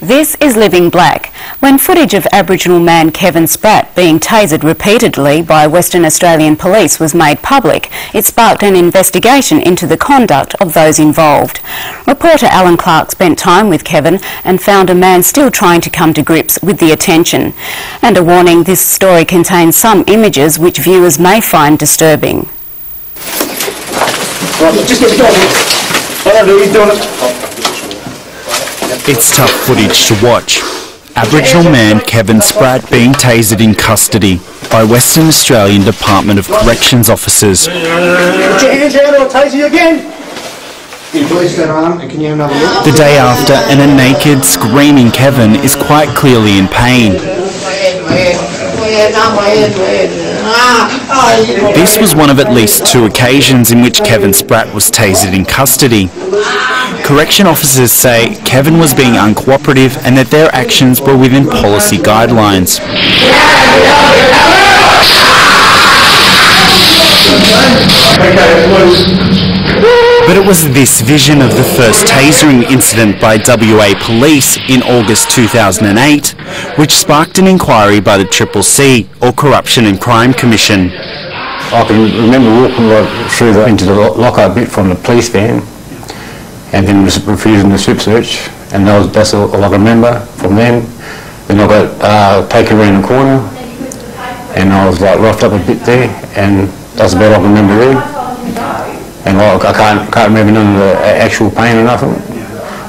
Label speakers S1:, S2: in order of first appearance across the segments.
S1: This is Living Black. When footage of Aboriginal man Kevin Spratt being tasered repeatedly by Western Australian police was made public, it sparked an investigation into the conduct of those involved. Reporter Alan Clark spent time with Kevin and found a man still trying to come to grips with the attention. And a warning, this story contains some images which viewers may find disturbing.
S2: Just get the dog. I don't know, he's doing it.
S3: It's tough footage to watch. Aboriginal man Kevin Spratt being tasered in custody by Western Australian Department of Corrections officers.
S2: Put your hands out or I'll tase you again. Can you release that arm and can you have another look?
S3: The day after, and a naked, screaming Kevin is quite clearly in pain. This was one of at least 2 occasions in which Kevin Spratt was tasered in custody. Correction officers say Kevin was being uncooperative and that their actions were within policy guidelines. But it was this vision of the first tasering incident by WA Police in August 2008 which sparked an inquiry by the CCC, or Corruption and Crime Commission.
S4: I can remember walking through into the lockup bit from the police van and then refusing the strip search, and that's all I can remember from then. Then I got taken around the corner and I was like roughed up a bit there, and that's about all I can remember there. And I can't remember none of the actual pain or nothing.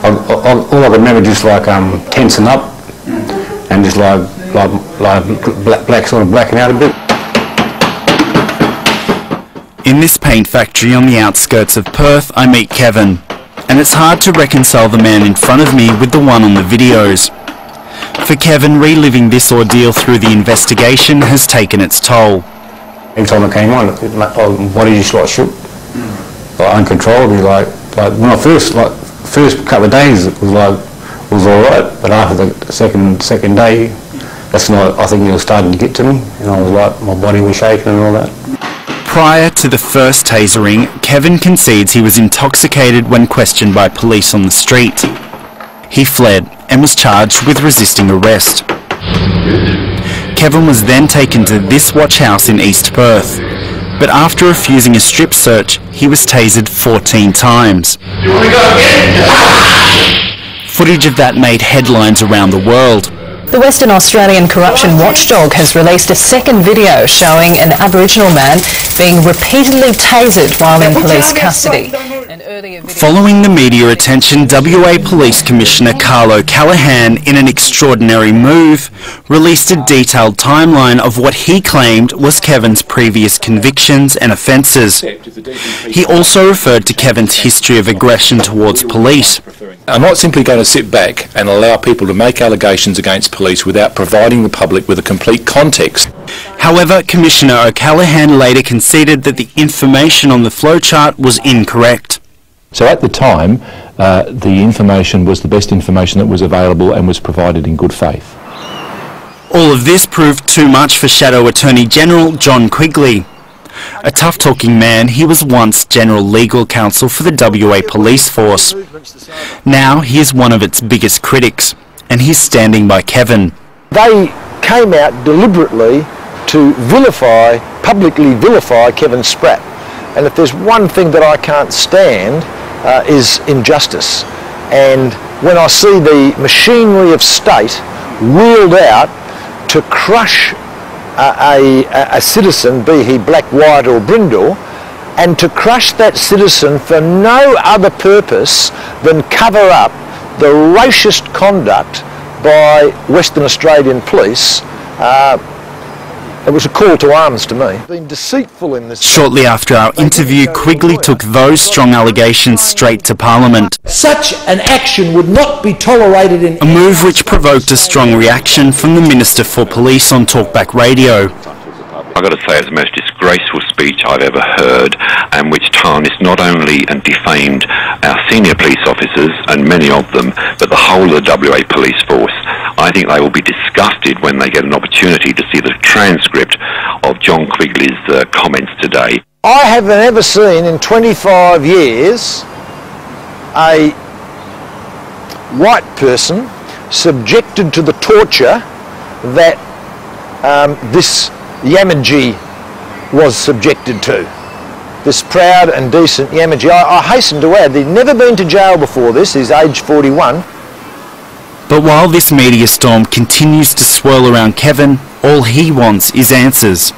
S4: All I can remember just like tensing up and just like black sort of blacking out a bit.
S3: In this paint factory on the outskirts of Perth, I meet Kevin, and it's hard to reconcile the man in front of me with the one on the videos. For Kevin, reliving this ordeal through the investigation has taken its toll.
S4: Every time I came on, my body just like shook, like uncontrollably. Like when I first couple of days, it was all right, but after the second day, that's when I think it was starting to get to me, and I was like, my body was shaking and all that.
S3: Prior to the first tasering, Kevin concedes he was intoxicated when questioned by police on the street. He fled and was charged with resisting arrest. Kevin was then taken to this watch house in East Perth, but after refusing a strip search, he was tasered 14 times.
S2: You want to go again?
S3: Footage of that made headlines around the world.
S5: The Western Australian corruption watchdog has released a second video showing an Aboriginal man being repeatedly tasered while in police custody.
S3: Following the media attention, WA Police Commissioner Carlo Callahan, in an extraordinary move, released a detailed timeline of what he claimed was Kevin's previous convictions and offences. He also referred to Kevin's history of aggression towards police.
S6: I'm not simply going to sit back and allow people to make allegations against police without providing the public with a complete context.
S3: However, Commissioner O'Callaghan later conceded that the information on the flowchart was incorrect.
S6: So at the time, the information was the best information that was available and was provided in good faith.
S3: All of this proved too much for Shadow Attorney General John Quigley. A tough-talking man, he was once General Legal Counsel for the WA Police Force. Now he is one of its biggest critics, and he's standing by Kevin.
S7: They came out deliberately to publicly vilify Kevin Spratt. And if there's one thing that I can't stand is injustice. And when I see the machinery of state wheeled out to crush a citizen, be he black, white or brindle, and to crush that citizen for no other purpose than cover up the racist conduct by Western Australian police, it was a call to arms to me. Been deceitful in this.
S3: Shortly after our interview, Quigley took those strong allegations straight to Parliament.
S8: Such an action would not be tolerated in...
S3: A move which provoked a strong reaction from the Minister for Police on Talkback Radio.
S9: I've got to say it's the most disgraceful speech I've ever heard, and which tarnished not only and defamed our senior police officers, and many of them, but the whole of the WA Police Force. I think they will be disgusted when they get an opportunity to see the transcript of John Quigley's comments today.
S7: I haven't ever seen in 25 years a white person subjected to the torture that this Yamaji was subjected to. This proud and decent Yamaji. I hasten to add, he'd never been to jail before this, he's aged 41.
S3: But while this media storm continues to swirl around Kevin, all he wants is answers.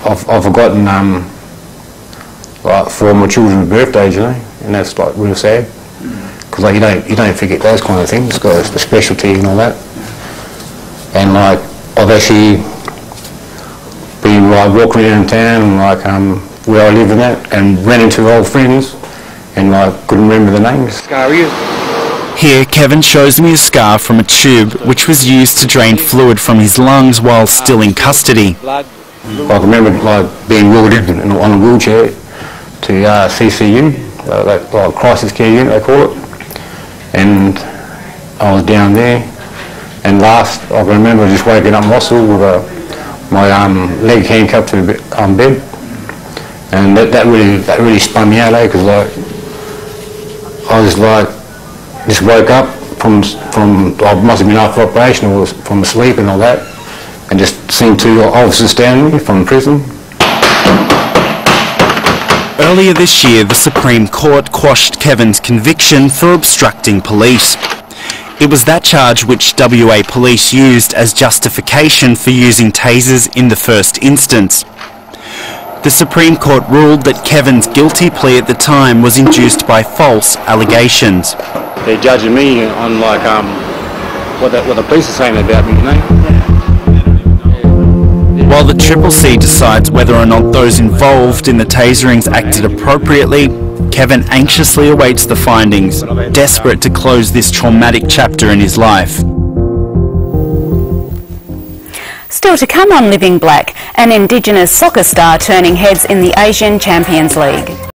S4: I've forgotten like 4 of my children's birthdays, you know, and that's like real sad. Because like you don't forget those kind of things. It's got a specialty and all that. And like I've actually been like walking around town and like where I live and that, and ran into old friends, and like couldn't remember the names.
S3: Here, Kevin shows me a scar from a tube which was used to drain fluid from his lungs while still in custody.
S4: I remember like being wheeled in on a wheelchair to CCU, like crisis care unit they call it, and I was down there. And last, I remember just waking up in hospital with my leg handcuffed to the bed, and that really spun me out, because like I was like just woke up from I must have been after operation or from sleep and all that, and just seen 2 officers standing there from prison.
S3: Earlier this year, the Supreme Court quashed Kevin's conviction for obstructing police. It was that charge which WA police used as justification for using tasers in the first instance. The Supreme Court ruled that Kevin's guilty plea at the time was induced by false allegations.
S4: They're judging me on like what the police are saying about me, you know.
S3: While the CCC decides whether or not those involved in the taserings acted appropriately, Kevin anxiously awaits the findings, desperate to close this traumatic chapter in his life.
S1: Still to come on Living Black, an Indigenous soccer star turning heads in the Asian Champions League.